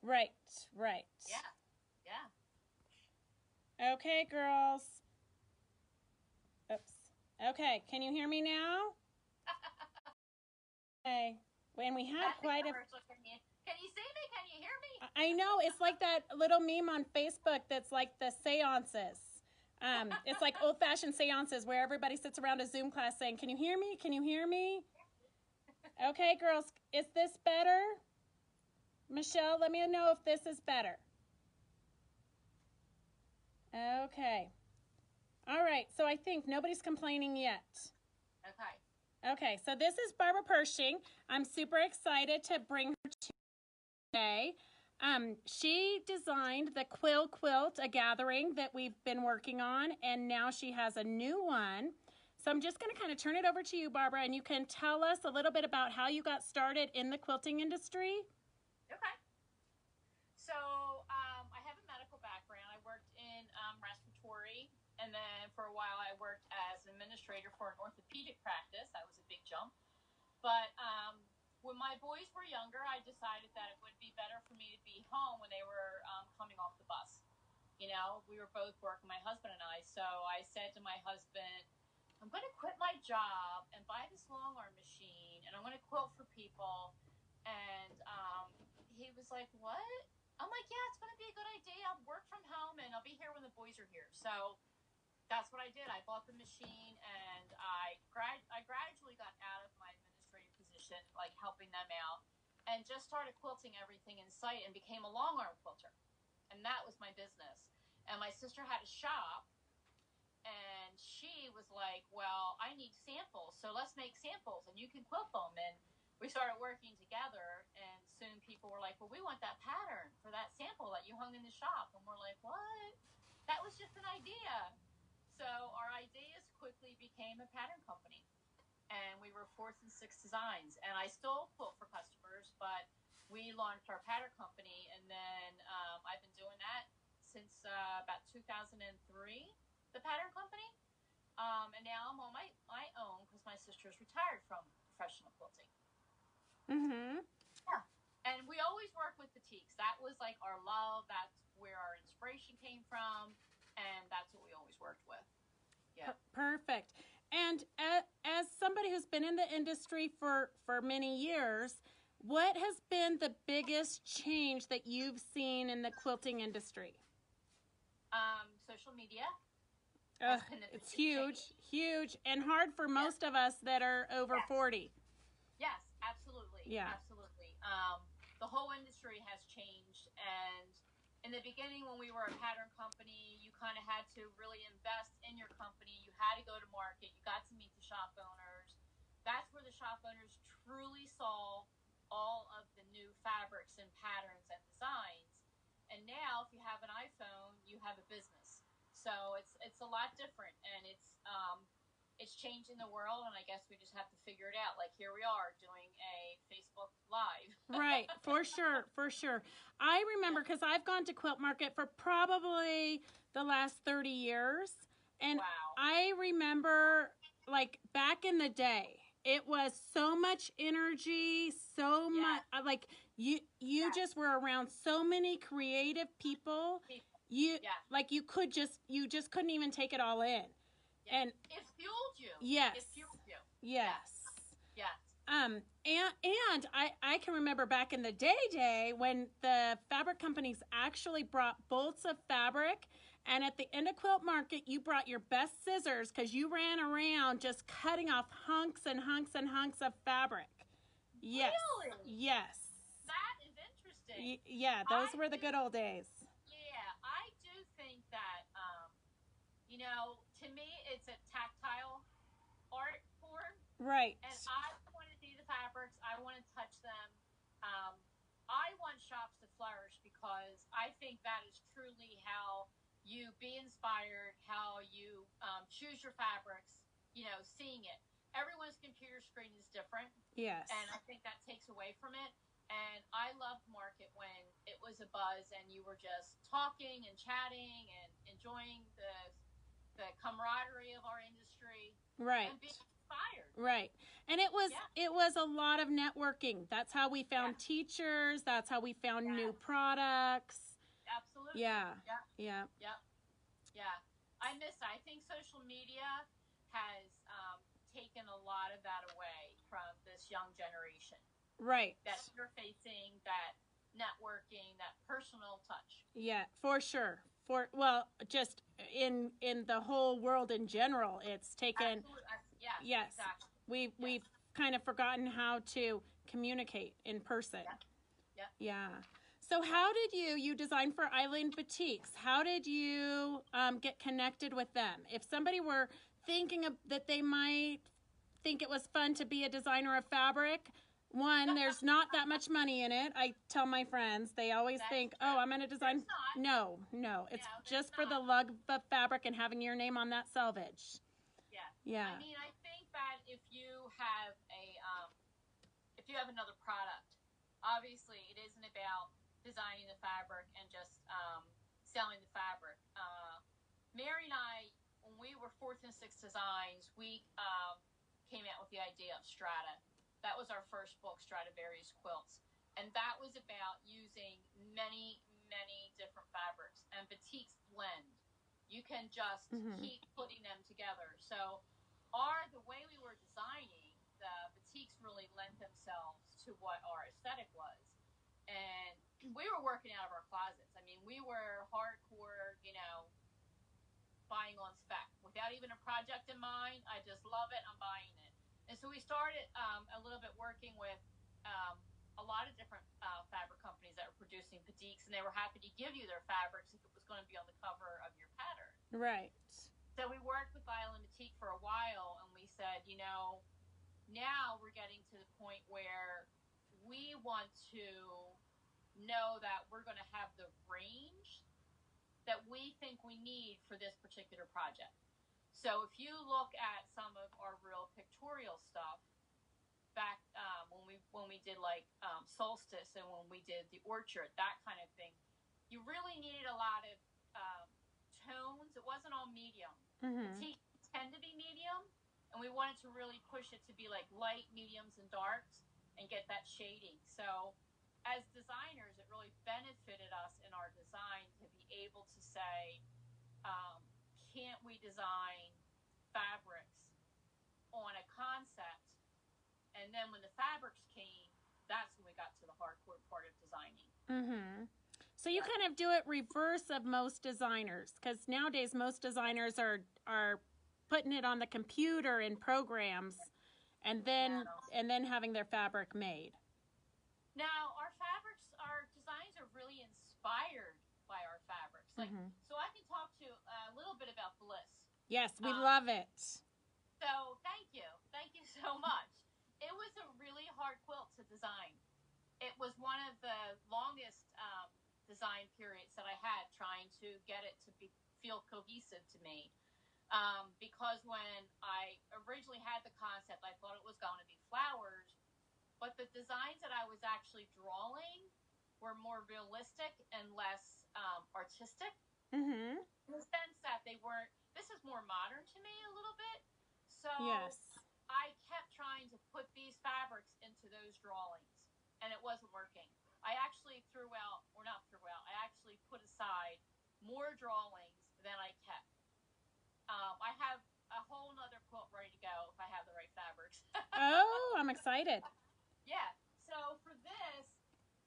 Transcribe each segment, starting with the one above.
Right, right. Yeah, yeah. Okay, girls. Oops. Okay, can you hear me now? Okay. When we had That's a quite a commercial. Can you see me? Can you hear me? I know it's like that little meme on Facebook that's like the seances. It's like old fashioned seances where everybody sits around a Zoom class saying, "Can you hear me? Can you hear me?" Okay, girls, is this better? Michelle, let me know if this is better. Okay. All right, so I think nobody's complaining yet. Okay. Okay, so this is Barbara Persing. I'm super excited to bring her to today. She designed the quilt, a gathering that we've been working on, and now she has a new one. So I'm just going to kind of turn it over to you, Barbara, and you can tell us a little bit about how you got started in the quilting industry. Okay. So I have a medical background. I worked in respiratory, and then for a while I worked as an administrator for an orthopedic practice. That was a big jump. But when my boys were younger, I decided that it would be better for me to be home when they were coming off the bus. You know, we were both working, my husband and I. So I said to my husband, I'm going to quit my job and buy this long arm machine, and I'm going to quilt for people. And he was like, what? I'm like, yeah, it's going to be a good idea. I'll work from home and I'll be here when the boys are here. So that's what I did. I bought the machine, and I gradually got out of my administrative position, like helping them out, and just started quilting everything in sight and became a long arm quilter. And that was my business. And my sister had a shop, and she was like, well, I need samples, so let's make samples and you can quilt them. And we started working together, and soon people were like, well, we want that pattern for that sample that you hung in the shop. And we're like, what? That was just an idea. So our ideas quickly became a pattern company, and we were fourth and sixth designs. And I still quilt for customers, but we launched our pattern company, and then I've been doing that since about 2003, the pattern company. And now I'm on my own because my sister's retired from professional quilting. Mm-hmm. Yeah. And we always work with batiks. That was like our love. That's where our inspiration came from. And that's what we always worked with. Yeah. Perfect. And as somebody who's been in the industry for many years, what has been the biggest change that you've seen in the quilting industry? Social media Uh, has been the it's biggest huge, change. huge, and hard for Yes. most of us that are over Yes. 40. Yes, absolutely. Yeah. Absolutely. The whole industry has changed. And in the beginning, when we were a pattern company, you kind of had to really invest in your company. You had to go to market. You got to meet the shop owners. That's where the shop owners truly saw all of the new fabrics and patterns and designs. And now, if you have an iPhone, you have a business. So it's a lot different, and it's changing the world, and I guess we just have to figure it out. Like, here we are doing a Facebook Live. Right, for sure, for sure. I remember because I've gone to Quilt Market for probably the last 30 years. And Wow. I remember, like, back in the day, it was so much energy, so much, like, you just were around so many creative people. Like, you just couldn't even take it all in. Yeah. And it fueled you. Yes. It fueled you. Yes. Yes. And I can remember back in the day when the fabric companies actually brought bolts of fabric, and at the end of Quilt Market, you brought your best scissors because you ran around just cutting off hunks and hunks and hunks of fabric. Yes. Really? Yes. That is interesting. Yeah, those were the good old days. Yeah, I do think that, to me, it's a tactile art form. Right. And I want to see the fabrics. I want to touch them. Um, I want shops to flourish because I think that is truly how you be inspired, how you choose your fabrics, seeing it. Everyone's computer screen is different. Yes. And I think that takes away from it. And I loved Market when it was a buzz and you were just talking and chatting and enjoying the camaraderie of our industry. Right. And being inspired. Right. And it was a lot of networking. That's how we found teachers. That's how we found new products. Absolutely. Yeah. Yeah. I think social media has taken a lot of that away from this young generation. Right. That interfacing, that networking, that personal touch. Yeah, for sure. Just in the whole world in general, it's taken. Yes. Exactly. We've kind of forgotten how to communicate in person. Yeah. So how did you design for Island Boutiques? How did you get connected with them? If somebody were thinking that they might think it was fun to be a designer of fabric, one, there's not that much money in it. I tell my friends, they always think, oh, I'm going to design. No. It's just for the love of fabric and having your name on that selvage. Yeah. I mean, I think that if you have another product, obviously it isn't about designing the fabric and just selling the fabric. Mary and I, when we were 4th and 6th Designs, we came out with the idea of Strata. That was our first book, Stradivarius Quilts. And that was about using many, many different fabrics. And boutiques blend. You can just keep putting them together. So the way we were designing, the boutiques really lent themselves to what our aesthetic was. And we were working out of our closets. I mean, we were hardcore, buying on spec. Without even a project in mind, I just love it, I'm buying it. And so we started a little bit working with a lot of different fabric companies that were producing boutiques, and they were happy to give you their fabrics if it was going to be on the cover of your pattern. Right. So we worked with Island Boutique for a while, and we said, now we're getting to the point where we want to know that we're going to have the range that we think we need for this particular project. So if you look at some of our real pictorial stuff, back when we did like Solstice and when we did the Orchard, that kind of thing, you really needed a lot of tones. It wasn't all medium. Boutiques tend to be medium, and we wanted to really push it to be like light, mediums, and darks and get that shading. So as designers, it really benefited us in our design to be able to say, can't we design fabrics on a concept? And then when the fabrics came, that's when we got to the hardcore part of designing. So you kind of do it reverse of most designers, because nowadays most designers are putting it on the computer in programs and then having their fabric made. Now, our designs are really inspired by our fabrics. Like, so I can talk to a little bit about Bliss. Yes, we love it. So thank you so much. It was a really hard quilt to design. It was one of the longest design periods that I had trying to get it to feel cohesive to me. Because when I originally had the concept, I thought it was going to be flowers, but the designs that I was actually drawing were more realistic and less artistic. In the sense that they weren't, this is more modern to me a little bit. So I kept trying to put these fabrics into those drawings, and it wasn't working. I actually I actually put aside more drawings than I kept. I have a whole nother quilt ready to go if I have the right fabrics. Oh, I'm excited. Yeah. So for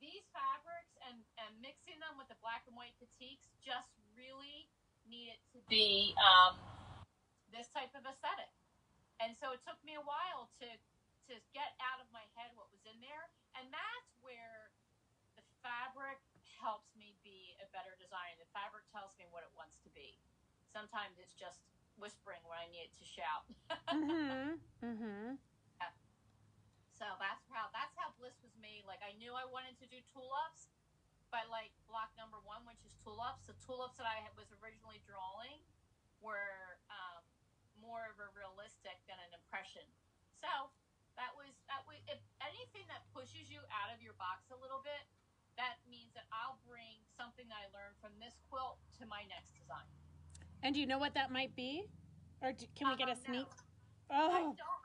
these fabrics and mixing them with the black and white boutiques just really needed to be this type of aesthetic. And so it took me a while to get out of my head what was in there. And that's where the fabric helps me be a better designer. The fabric tells me what it wants to be. Sometimes it's just whispering when I need it to shout. Yeah. So that's how Bliss was made. Like, I knew I wanted to do tulips, but like block number 1, which is tulips, the tulips that I was originally drawing were more of a realistic than an impression. So that was anything that pushes you out of your box a little bit. That means that I'll bring something that I learned from this quilt to my next design. And do you know what that might be? Or can we get a sneak? No. Oh. I don't.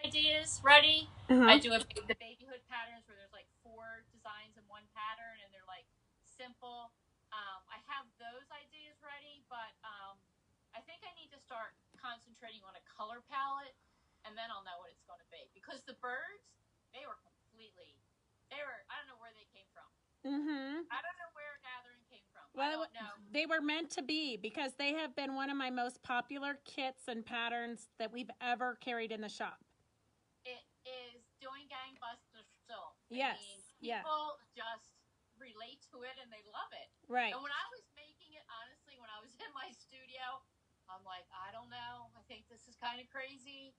ideas ready. I do the babyhood patterns where there's like 4 designs in one pattern and they're like simple. I have those ideas ready, but I think I need to start concentrating on a color palette, and then I'll know what it's going to be. Because the birds, I don't know where they came from. I don't know where gathering came from. Well, I don't know. They were meant to be because they have been one of my most popular kits and patterns that we've ever carried in the shop. It is doing gangbusters still. Yes. I mean, people just relate to it and they love it. Right. And when I was making it, honestly, when I was in my studio, I'm like, I don't know. I think this is kind of crazy.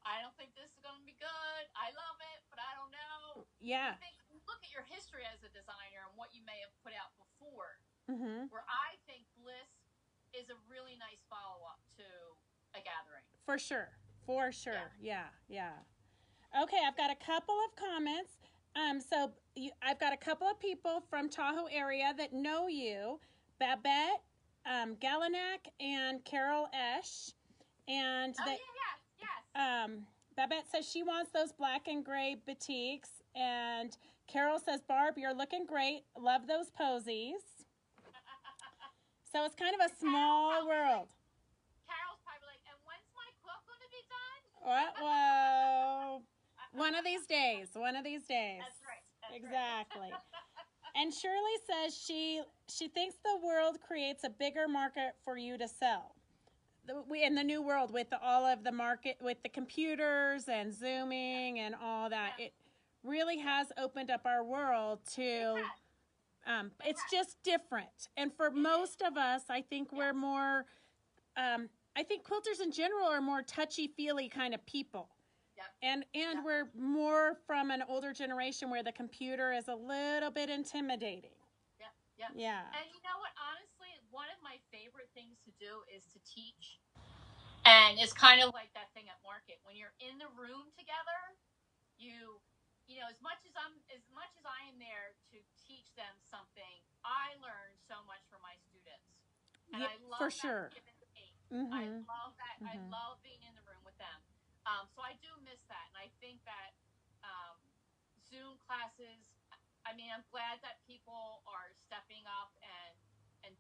I don't think this is going to be good. I love it, but I don't know. Yeah. Look at your history as a designer and what you may have put out before. Where I think Bliss is a really nice follow-up to a gathering. For sure. Yeah. Okay, I've got a couple of comments. I've got a couple of people from Tahoe area that know you, Babette Galanak and Carol Esch. And Babette says she wants those black and gray batiks. And Carol says, Barb, you're looking great. Love those posies. So it's kind of a small world. Carol's probably like, and when's my quilt going to be done? Whoa. One of these days. That's right. Exactly. And Shirley says she thinks the world creates a bigger market for you to sell. In the new world with all of the market, with the computers and Zooming and all that, it really has opened up our world to, it's just different. And for most of us, I think we're more, I think quilters in general are more touchy-feely kind of people. And we're more from an older generation where the computer is a little bit intimidating. Yeah. And you know what? Honestly, one of my favorite things to do is to teach. And it's kind of like that thing at market. When you're in the room together, you know, as much as I am there to teach them something, I learn so much from my students. And I love for that sure. give and take. I love that. I love being in the room with them. So I do miss that. And I think that Zoom classes, I mean, I'm glad that people are stepping up and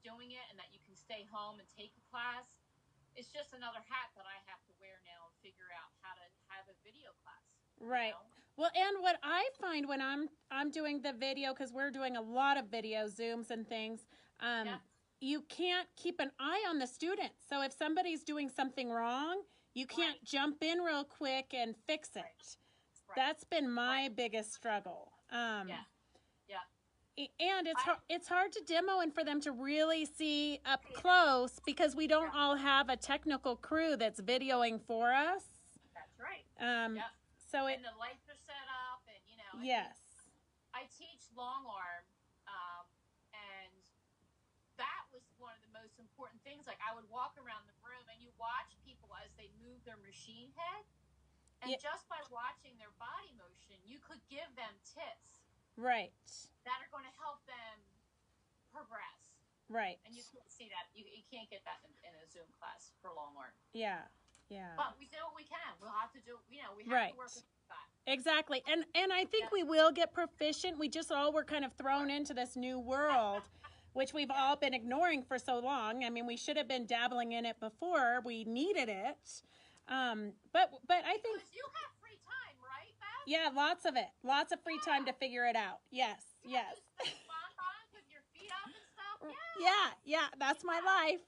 doing it and that you can stay home and take a class. It's just another hat that I have to wear now and figure out how to have a video class. Right. You know? Well, and what I find when I'm doing the video, because we're doing a lot of video Zooms and things, you can't keep an eye on the students. So if somebody's doing something wrong, you can't jump in real quick and fix it. Right. That's been my biggest struggle. And it's hard to demo and for them to really see up close because we don't all have a technical crew that's videoing for us. That's right. So and the lights are set up, and you know. Yes. I teach long arm, and that was one of the most important things. Like I would walk around the room, and you watch people as they move their machine head, and just by watching their body motion, you could give them tips. Right. That are going to help them progress. Right. And you can't see that. You can't get that in a Zoom class for long arm. Yeah. But we do what we can. We'll have to do, we have to work with that. Exactly. And I think we will get proficient. We just all were kind of thrown into this new world, which we've all been ignoring for so long. I mean, we should have been dabbling in it before. We needed it. But I think... Because you have free time, right, Beth? Yeah, lots of it. Lots of free time to figure it out. Yes. You bonbons with your feet up and stuff? Yeah, that's my life.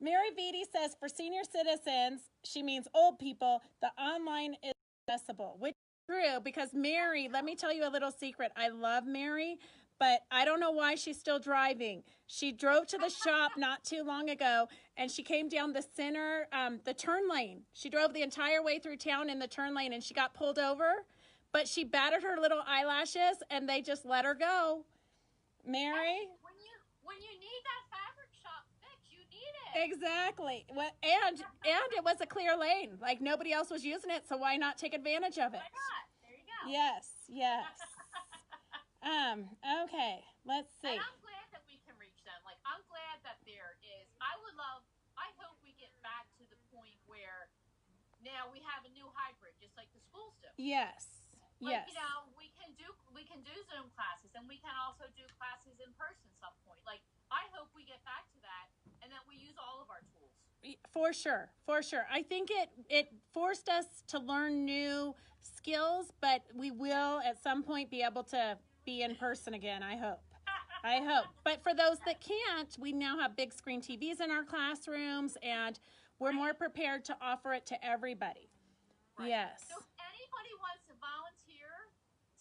Mary Beatty says, for senior citizens, she means old people, the online is accessible, which is true because Mary, let me tell you a little secret. I love Mary, but I don't know why she's still driving. She drove to the shop not too long ago, and she came down the center, the turn lane. She drove the entire way through town in the turn lane, and she got pulled over, but she batted her little eyelashes, and they just let her go. Mary? When you need that fabric shop fix, you need it. Exactly. And it was a clear lane. Like, nobody else was using it, so why not take advantage of it? Why not? There you go. Yes. Okay, let's see. And I'm glad that we can reach them. Like, I'm glad that there is, I hope we get back to the point where now we have a new hybrid, just like the schools do. Yes. Like, Yes. you know, we can do Zoom classes, and we can also do classes in person some point. Like, I hope we get back to that, and that we use all of our tools. For sure, for sure. I think it forced us to learn new skills, but we will at some point be able to be in person again, I hope. I hope. But for those that can't, we now have big screen TVs in our classrooms, and we're more prepared to offer it to everybody. Right. Yes. So if anybody wants to volunteer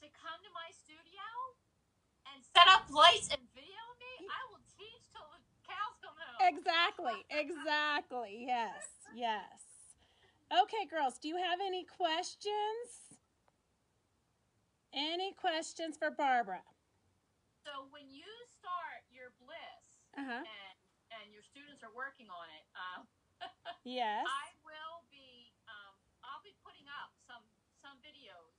to come to my studio and set up lights and video me, I will teach till the cows come home. Exactly. Exactly. Yes. Yes. Okay, girls, do you have any questions? Any questions for Barbara? So when you start your Bliss and your students are working on it, yes, I'll be putting up some videos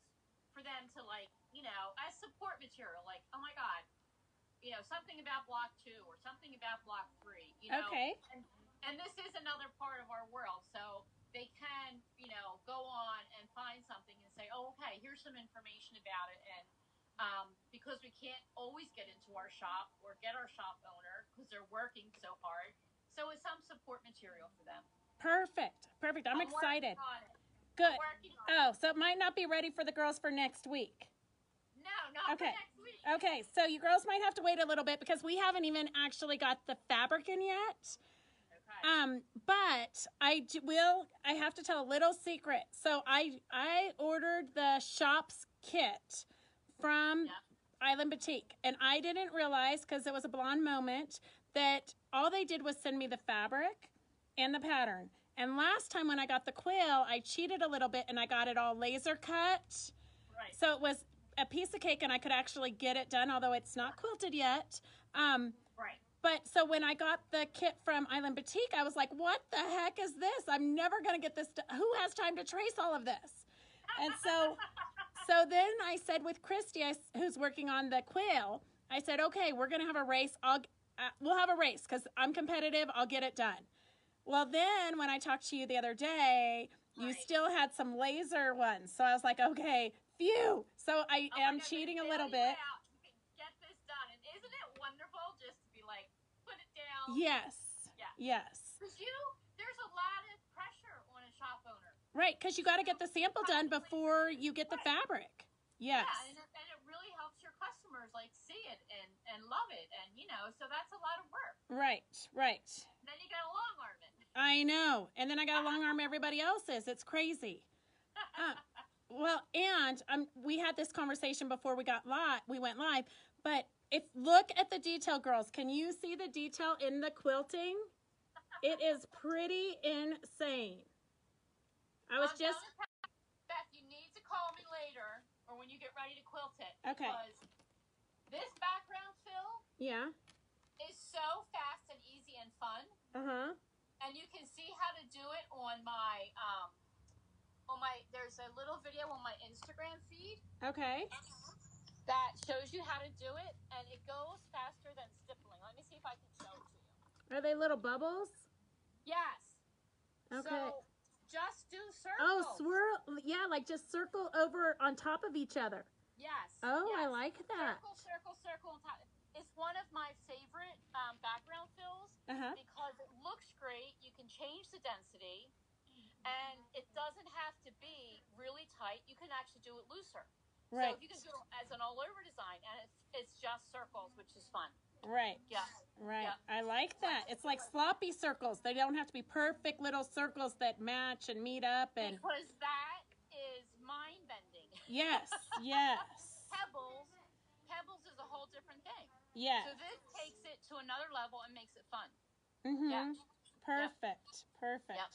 for them to, like, you know, as support material. Like, oh my God, you know, something about block 2 or something about block 3. You know, okay. And this is another part of our world, so they can, you know, go on and find something and say, oh, okay, here's some information about it. And because we can't always get into our shop or get our shop owner because they're working so hard. So it's some support material for them. Perfect. Perfect. I'm excited. Good. Oh, so it might not be ready for the girls for next week. No, not for next week. Okay, so you girls might have to wait a little bit because we haven't even actually got the fabric in yet. Okay. But I have to tell a little secret. So I ordered the shop's kit from Island Boutique, and I didn't realize, because it was a blonde moment, that all they did was send me the fabric and the pattern. And last time when I got the quill, I cheated a little bit and I got it all laser cut. Right. So it was a piece of cake and I could actually get it done, although it's not quilted yet. Right. But so when I got the kit from Island Boutique, I was like, what the heck is this? I'm never going to get this. Who has time to trace all of this? And so then I said with Christy, who's working on the quill, I said, okay, we're going to have a race. We'll have a race because I'm competitive. I'll get it done. Well, then when I talked to you the other day, you still had some laser ones. So I was like, okay, phew. So I am cheating a little bit. You can get this done. And isn't it wonderful just to be like, put it down? Yes. Yeah. Yes. Because there's a lot of pressure on a shop owner. Right, because you got to get the sample done before you get the fabric. Yes. Yeah, and it really helps your customers, like, see it and love it. And, you know, so that's a lot of work. Right, right. And then you got to long arm it. I know. And then I got to long arm everybody else's. It's crazy. Well, and we had this conversation before we went live, but look at the detail, girls. Can you see the detail in the quilting? It is pretty insane. Beth, you need to call me later or when you get ready to quilt it. Okay. Because this background fill is so fast and easy and fun. Uh-huh. And you can see how to do it on my there's a little video on my Instagram feed. Okay. That shows you how to do it, and it goes faster than stippling. Let me see if I can show it to you. Are they little bubbles? Yes. Okay. So just do circles. Oh, swirl. Yeah, like just circle over on top of each other. Yes. Oh, yes. I like that. Circle on top. It's one of my favorite background fills because it looks great. You can change the density, and it doesn't have to be really tight. You can actually do it looser. Right. So you can do it as an all-over design, and it's just circles, which is fun. Right. Yeah. Right. Yeah. I like that. It's like sloppy circles. They don't have to be perfect little circles that match and meet up. Because that is mind-bending. Yes. Yes. Pebbles is a whole different thing. Yes. So this takes it to another level and makes it fun. Mm-hmm. Yeah. Perfect. Yep. Perfect. Yep.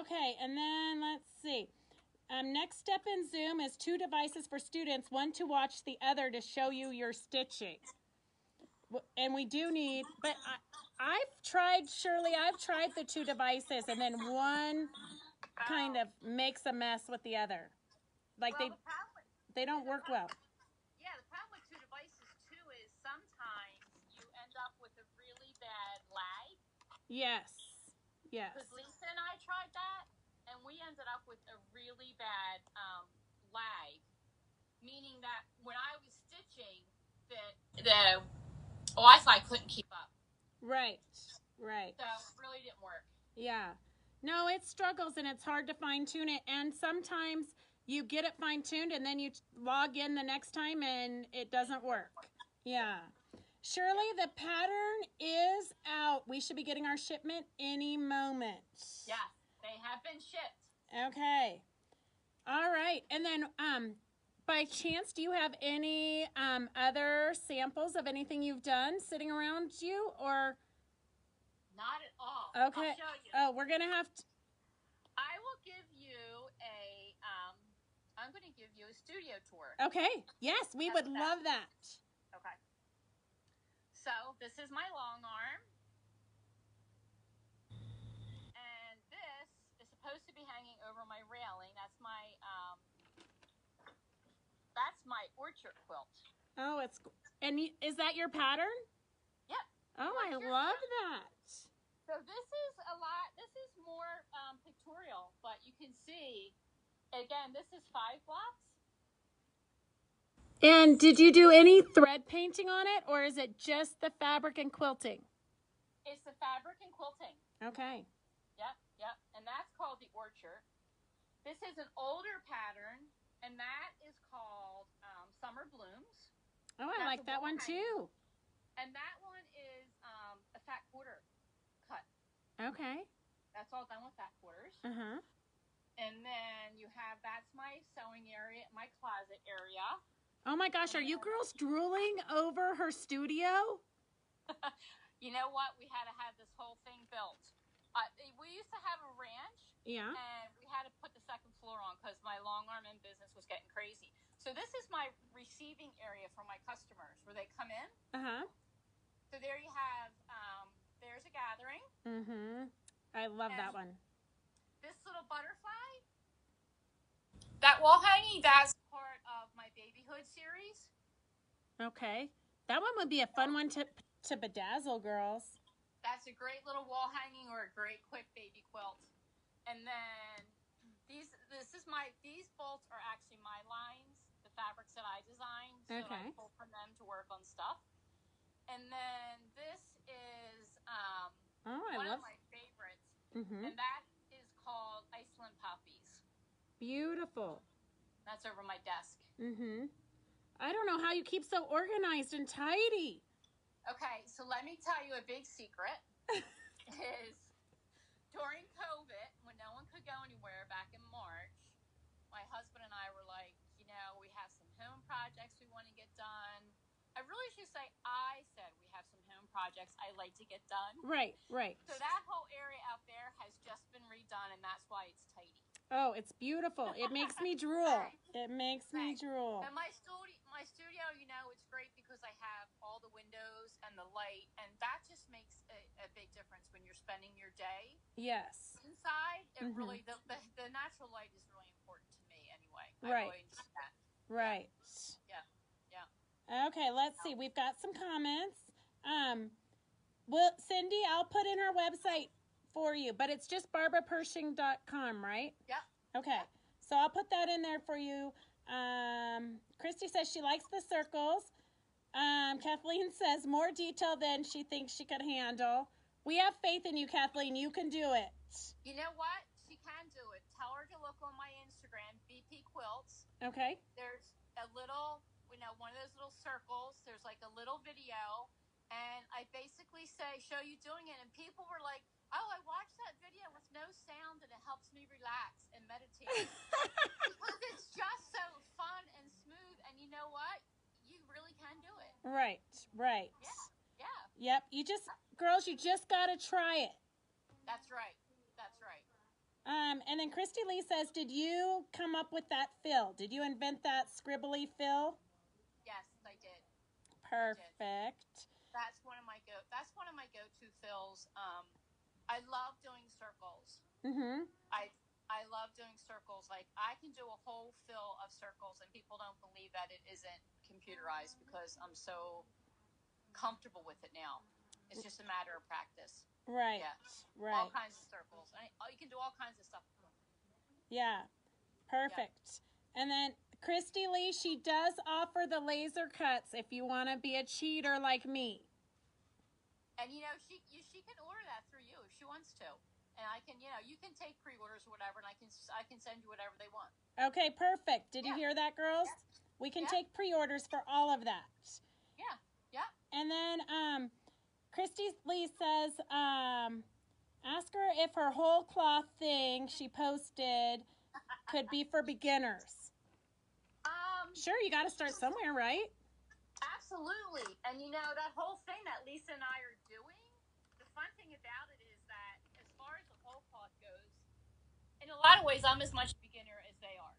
Okay, and then let's see. Next step in Zoom is 2 devices for students, one to watch, the other to show you your stitching. And we do need, but I've tried the 2 devices, and then one kind of makes a mess with the other. Like they don't work well. Yeah, the problem with 2 devices too is sometimes you end up with a really bad lag. Yes. Yes. Because Lisa and I tried that, and we ended up with a really bad lag, meaning that when I was stitching, the Wi-Fi couldn't keep up. Right. Right. So it really didn't work. Yeah. No, it struggles and it's hard to fine tune it. And sometimes you get it fine tuned and then you log in the next time and it doesn't work. Yeah. Shirley, the pattern is out. We should be getting our shipment any moment. Yes, they have been shipped. Okay. All right. And then, by chance, do you have any other samples of anything you've done sitting around you, or? Not at all. Okay. I'll show you. Oh, we're gonna have to. I will give you a. I'm going to give you a studio tour. Okay. Yes, we would love that. Okay. So this is my long arm, and this is supposed to be hanging over my railing. That's my orchard quilt. Oh, is that your pattern? Yep. Oh, I love that. So this is more pictorial, but you can see, again, this is 5 blocks. And did you do any thread painting on it, or is it just the fabric and quilting? It's the fabric and quilting. Okay. Yep. And that's called the orchard. This is an older pattern, and that is called Summer Blooms. Oh, I like that one too. And that one is a fat quarter cut. Okay. That's all done with fat quarters. Uh-huh. And then you have, that's my sewing area, my closet area. Oh my gosh, are you girls drooling over her studio? You know what? We had to have this whole thing built. We used to have a ranch. Yeah. And we had to put the second floor on because my long arm in business was getting crazy. So this is my receiving area for my customers where they come in. Uh-huh. So there you have, there's a gathering. Mm-hmm. I love that one. This little butterfly, that wall hanging, that's part of my babyhood series. Okay. That one would be a fun one to bedazzle, girls. That's a great little wall hanging or a great quick baby quilt. And then these bolts are actually my lines, the fabrics that I designed. So I pull from them to work on stuff. And then this is one of my favorites. Mm-hmm. And that is called Iceland Poppies. Beautiful. That's over my desk. Mm-hmm. I don't know how you keep so organized and tidy. Okay, so let me tell you a big secret. Is during COVID, when no one could go anywhere back in March, my husband and I were like, we have some home projects we want to get done. I really should say I said we have some home projects I like to get done. Right. So that whole area out there has just been redone, and that's why it's tidy. Oh, it's beautiful. It makes me drool. It makes me drool. And my studio, it's great because I have all the windows and the light, and that just makes a big difference when you're spending your day. Yes. Inside, it really, the natural light is really important to me anyway. Right. I really enjoy that. Right. Yeah. Okay, let's see. We've got some comments. Well, Cindy, I'll put in her website for you, but it's just barbarapersing.com, right? Yep. Okay. So I'll put that in there for you. Christy says she likes the circles. Kathleen says more detail than she thinks she could handle. We have faith in you, Kathleen. You can do it. You know what? She can do it. Tell her to look on my Instagram, BP Quilts. Okay. There's a little, one of those little circles. There's like a little video. And I basically show you doing it. And people were like, oh, I watched that video with no sound and it helps me relax and meditate. Because it's just so fun and smooth. And you know what? You really can do it. Right. Yeah. Yep. Girls, you just got to try it. That's right. And then Christy Lee says, did you come up with that fill? Did you invent that scribbly fill? Yes, I did. Perfect. That's one of my go-to fills. I love doing circles. Mm-hmm. I love doing circles. Like, I can do a whole fill of circles, and people don't believe that it isn't computerized because I'm so comfortable with it now. It's just a matter of practice. Right. Yeah. Right. All kinds of circles. You can do all kinds of stuff with them. Yeah. Perfect. And then Christy Lee, she does offer the laser cuts if you want to be a cheater like me. And she can order that through you if she wants to. And I can, you can take pre-orders or whatever, and I can send you whatever they want. Okay, perfect. Did you hear that, girls? Yeah. We can take pre-orders for all of that. Yeah. Yeah. And then Christy Lee says, ask her if her whole cloth thing she posted could be for beginners. Sure, you got to start somewhere, right? Absolutely. And that whole thing that Lisa and I are doing, the fun thing about it is that as far as the whole cloth goes, in a lot of ways, I'm as much beginner as they are.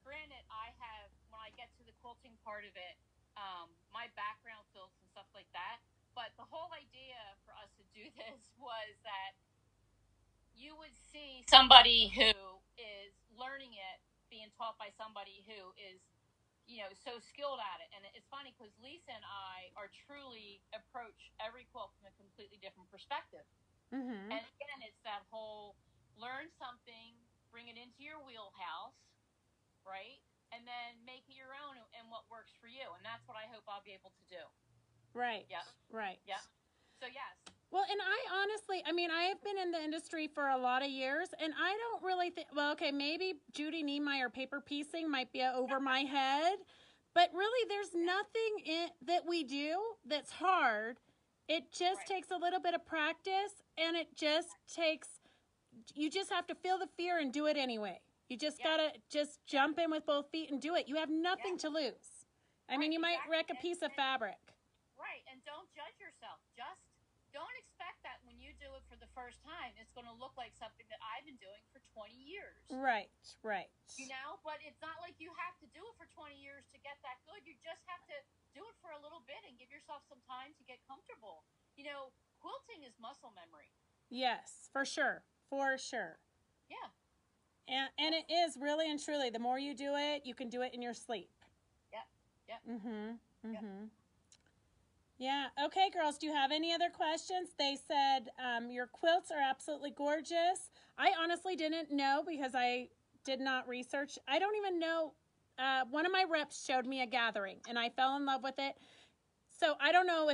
Granted, when I get to the quilting part of it, my background quilts and stuff like that. But the whole idea for us to do this was that you would see somebody who is learning it being taught by somebody who is so skilled at it. And it's funny because Lisa and I are truly approach every quilt from a completely different perspective. Mm-hmm. And again, it's that whole learn something, bring it into your wheelhouse, right? And then make it your own and what works for you. And that's what I hope I'll be able to do. Right. Yeah. Right. Yeah. So, yes. Well, and I honestly, I have been in the industry for a lot of years, and I don't really think, well, okay, maybe Judy Niemeyer paper piecing might be over my head, but really there's nothing that we do that's hard. It just takes a little bit of practice, and you just have to feel the fear and do it anyway. You just got to just jump in with both feet and do it. You have nothing to lose. You might wreck a piece of fabric. Right, and don't judge yourself. Just don't expect that when you do it for the first time, it's going to look like something that I've been doing for 20 years. Right. But it's not like you have to do it for 20 years to get that good. You just have to do it for a little bit and give yourself some time to get comfortable. Quilting is muscle memory. Yes, for sure. Yeah. And it is really and truly, the more you do it, you can do it in your sleep. Yep. Mm-hmm. Yeah. Okay, girls, do you have any other questions? They said your quilts are absolutely gorgeous. I honestly didn't know because I did not research. I don't even know. One of my reps showed me a gathering, and I fell in love with it. So I don't know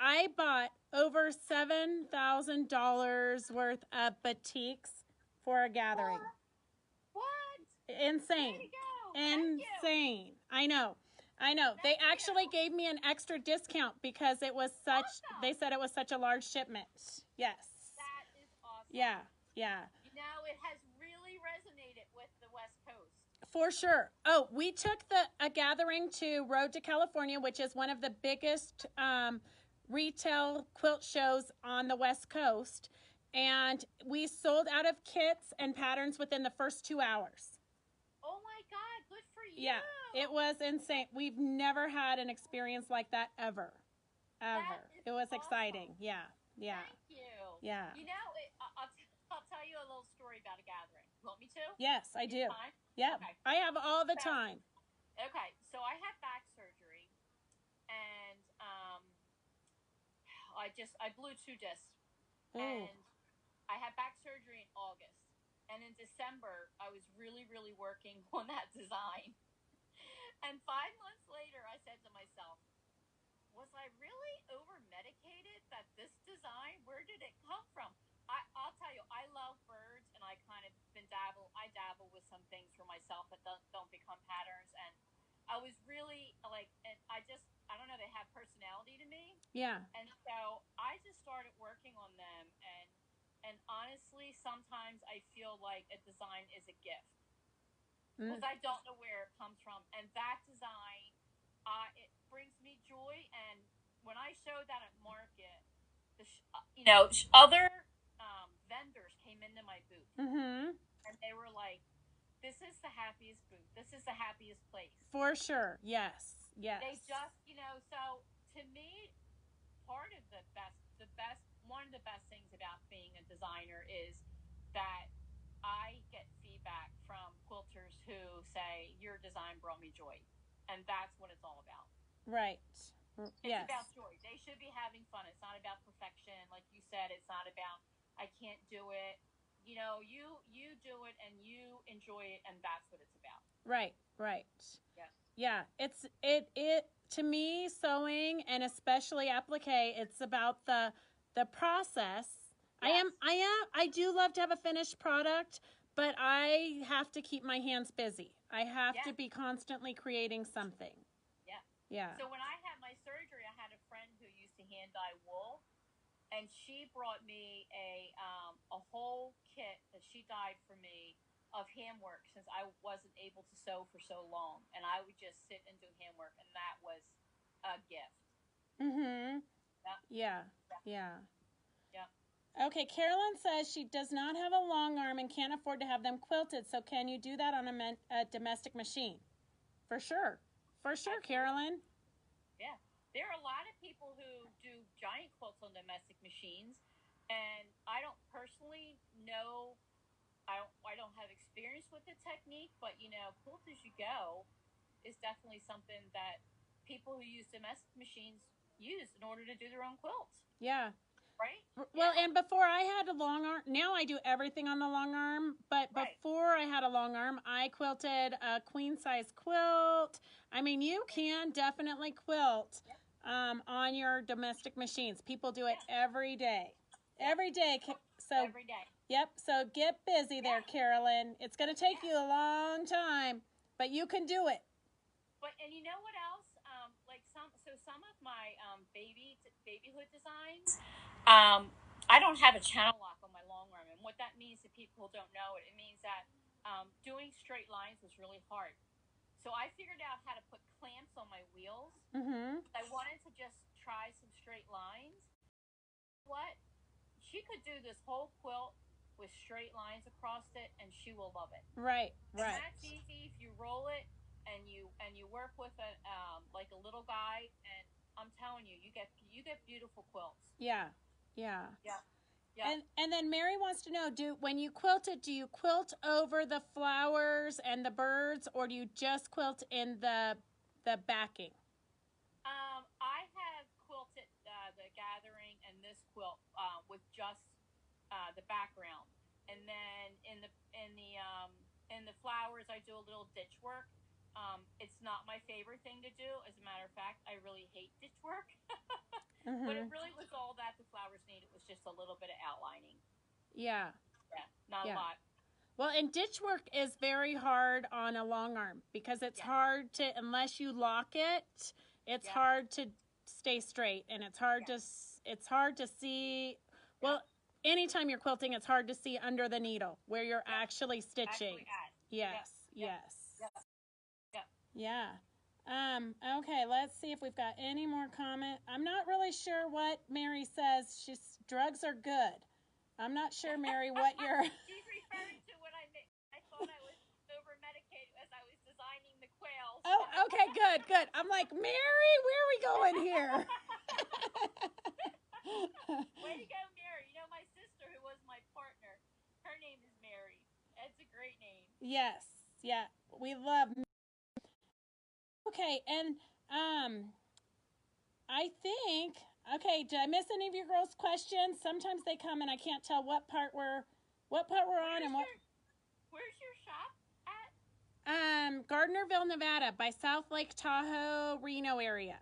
I bought over $7,000 worth of batiks for a gathering. What? Insane. There you go. Insane. I know. They actually gave me an extra discount because it was they said it was such a large shipment. Yes. That is awesome. Yeah. It has really resonated with the West Coast. For sure. Oh, we took a gathering to Road to California, which is one of the biggest retail quilt shows on the West Coast. And we sold out of kits and patterns within the first 2 hours. Oh my God, good for you. Yeah, it was insane. We've never had an experience like that ever. It was awesome. Exciting. Yeah. Thank you. Yeah. I'll tell you a little story about a gathering. You want me to? Yes, I do. Time? Yeah. Okay. I have all the time. Okay, so I had back surgery, and I blew 2 discs, and I had back surgery in August, and in December I was really, really working on that design, and 5 months later I said to myself, was I really over-medicated that this design, where did it come from? I'll tell you, I love birds, and I kind of I dabble with some things for myself that don't become patterns, and I was really and I don't know, they have personality to me. Yeah. And so I just started working on them, and honestly, sometimes I feel like a design is a gift because I don't know where it comes from, and that design, it brings me joy. And when I showed that at market, other vendors came into my booth, and they were like, "This is the happiest booth. This is the happiest place." For sure. Yes. They just, so to me, part of one of the best things about being a designer is that I get feedback from quilters who say, your design brought me joy. And that's what it's all about. Right. It's about joy. They should be having fun. It's not about perfection. Like you said, it's not about, I can't do it. you know, you do it and you enjoy it, and that's what it's about. Right, right. Yeah. Yeah, it to me, sewing and especially applique, it's about the process. Yes. I do love to have a finished product, but I have to keep my hands busy. I have to be constantly creating something. Yeah. Yeah. So when I had my surgery, I had a friend who used to hand dye wool, and she brought me a whole kit that she dyed for me of handwork, since I wasn't able to sew for so long, and I would just sit and do handwork, and that was a gift. Mhm. Yeah. Yeah. Yeah. Yeah. Okay, Carolyn says she does not have a long arm and can't afford to have them quilted. So can you do that on a domestic machine? For sure. For sure, Absolutely. Carolyn. Yeah. There are a lot of people who do giant quilts on domestic machines, and I don't personally know. I don't have experience with the technique, but you know, quilt as you go is definitely something that people who use domestic machines use in order to do their own quilts. Yeah. Right? Well, and before I had a long arm, now I do everything on the long arm, but before I had a long arm, I quilted a queen size quilt. I mean, you can definitely quilt on your domestic machines. People do it every day. Every day. So every day. Yep, so get busy there, Carolyn. It's going to take you a long time, but you can do it. But, and you know what else? Like some of my babyhood designs, I don't have a channel lock on my long arm, and what that means to people who don't know it, it means that doing straight lines was really hard. So I figured out how to put clamps on my wheels. Mm-hmm. I wanted to just try some straight lines. What? She could do this whole quilt with straight lines across it, and she will love it. Right, right. And that's easy if you roll it and you work with a like a little guide, and I'm telling you, you get beautiful quilts. Yeah, yeah. Yeah. Yeah. And then Mary wants to know, when you quilt it, do you quilt over the flowers and the birds, or do you just quilt in the backing? I have quilted the gathering and this quilt with just the background, and then in the flowers I do a little ditch work. It's not my favorite thing to do. As a matter of fact, I really hate ditch work. Mm-hmm. But it really was all that the flowers need. It was just a little bit of outlining. Yeah. Yeah, not a lot. Well, and ditch work is very hard on a long arm because it's hard to, unless you lock it, it's hard to stay straight, and it's hard to see. Well, anytime you're quilting, it's hard to see under the needle where you're actually stitching. Yes. Yeah. Okay, let's see if we've got any more comment. I'm not really sure what Mary says. Drugs are good. I'm not sure, Mary, what you're... She's referring to when I thought I was over-medicated as I was designing the quails. Oh, okay, good. I'm like, Mary, where are we going here? Way to go, Mary. You know, my sister, who was my partner, her name is Mary. That's a great name. Yes, yeah, we love... Okay, and I think... Okay, did I miss any of your girls' questions? Sometimes they come and I can't tell what part we're on and what... Where's your shop at? Gardnerville, Nevada, by South Lake Tahoe, Reno area.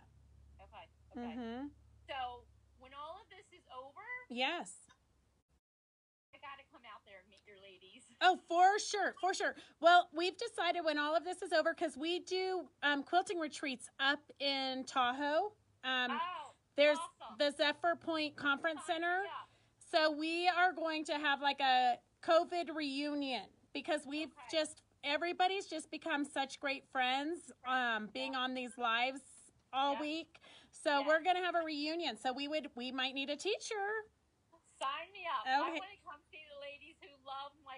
Okay. Mm-hmm. So, when all of this is over... Yes. I gotta come out there and meet your ladies. Oh, for sure. Well, we've decided when all of this is over, because we do quilting retreats up in Tahoe. There's awesome. The Zephyr Point Conference Center. Yeah. So we are going to have like a COVID reunion, because everybody's just become such great friends being on these lives all week. So we're going to have a reunion. So we might need a teacher. Sign me up. Okay. I want to come see the ladies who love my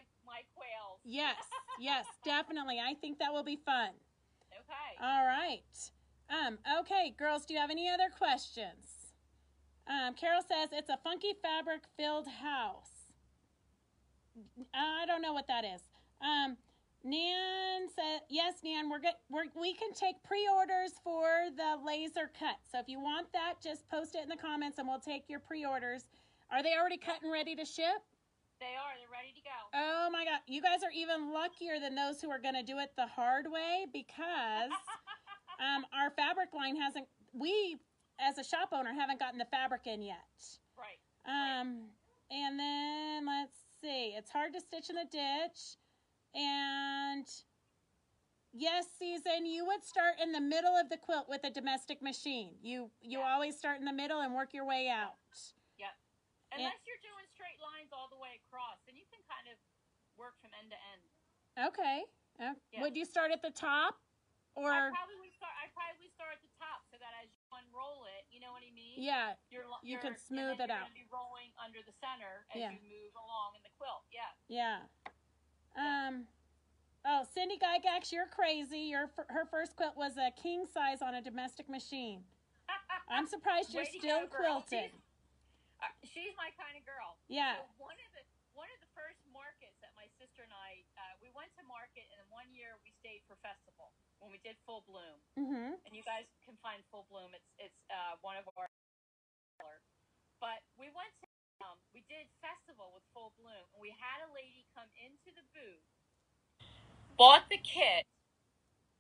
quails. Yes, definitely. I think that will be fun. Okay. All right. Okay, girls, do you have any other questions? Carol says it's a funky fabric-filled house. I don't know what that is. Nan said, yes, Nan, we can take pre-orders for the laser cut. So if you want that, just post it in the comments and we'll take your pre-orders. Are they already cut and ready to ship? They are. They're ready to go. Oh my God. You guys are even luckier than those who are going to do it the hard way because our fabric line hasn't, we as a shop owner haven't gotten the fabric in yet. Right. And then let's see. It's hard to stitch in the ditch. And yes, Susan, you would start in the middle of the quilt with a domestic machine. You always start in the middle and work your way out. Yep. Unless you're doing straight lines all the way across, then you can kind of work from end to end. Okay. Would you start at the top, or I probably start at the top so that as you unroll it, you know what I mean? Yeah, you can smooth it out. You're going to be rolling under the center as you move along in the quilt. Yeah. Yeah. Oh, Cindy Gygax, you're crazy. Her first quilt was a king size on a domestic machine. I'm surprised you're still quilting. She's my kind of girl. Yeah. So one of the first markets that my sister and I we went to market, and then one year we stayed for festival when we did Full Bloom. Mm-hmm. And you guys can find Full Bloom. It's one of our. But we went to we did festival with Full Bloom, and we had a lady come into the booth, bought the kit,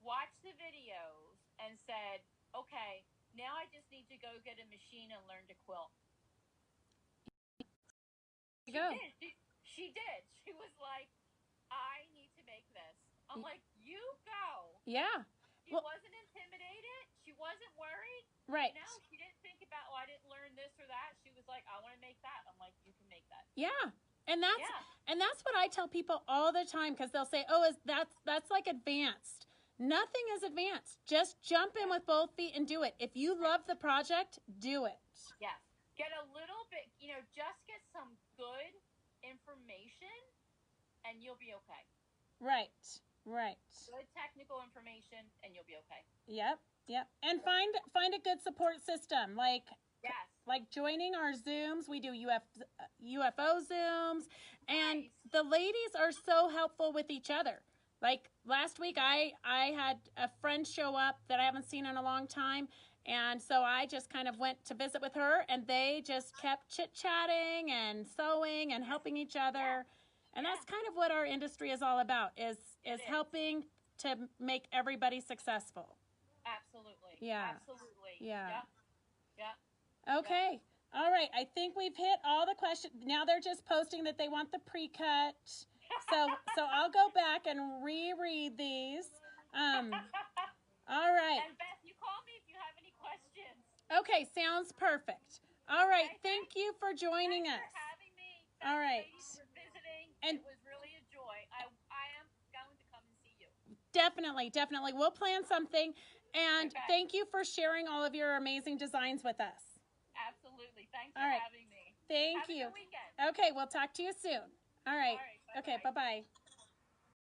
watched the videos, and said, "Okay, now I just need to go get a machine and learn to quilt." She did. She was like, "I need to make this." I'm like, "You go." Yeah. She wasn't intimidated. She wasn't worried. Right. You know, she didn't think about, "Oh, I didn't learn this or that." She was like, "I want to make that." I'm like, "You can make that." Yeah. And that's what I tell people all the time, because they'll say, "Oh, that's like advanced." Nothing is advanced. Just jump in with both feet and do it. If you love the project, do it. Yes. Get a little bit, just get some good information and you'll be okay. Right. Good technical information and you'll be okay. Yep. And find a good support system. Like joining our Zooms. We do UFO Zooms. And the ladies are so helpful with each other. Like last week, I had a friend show up that I haven't seen in a long time. And so I just kind of went to visit with her, and they just kept chit-chatting and sewing and helping each other. And that's kind of what our industry is all about, is helping to make everybody successful. Absolutely. Yeah. Absolutely. Yeah. Yeah. Okay. All right. I think we've hit all the questions. Now they're just posting that they want the pre-cut. So I'll go back and reread these. All right. And Beth, you call me if you have any questions. Okay, sounds perfect. All right, thank you for joining us. Thanks for having me. All right. Thanks for visiting. And it was really a joy. I am going to come and see you. Definitely. We'll plan something. And thank you for sharing all of your amazing designs with us. Absolutely. Thanks for having me. Thank you. Have a good weekend. Okay, we'll talk to you soon. All right. All right. Okay, bye-bye.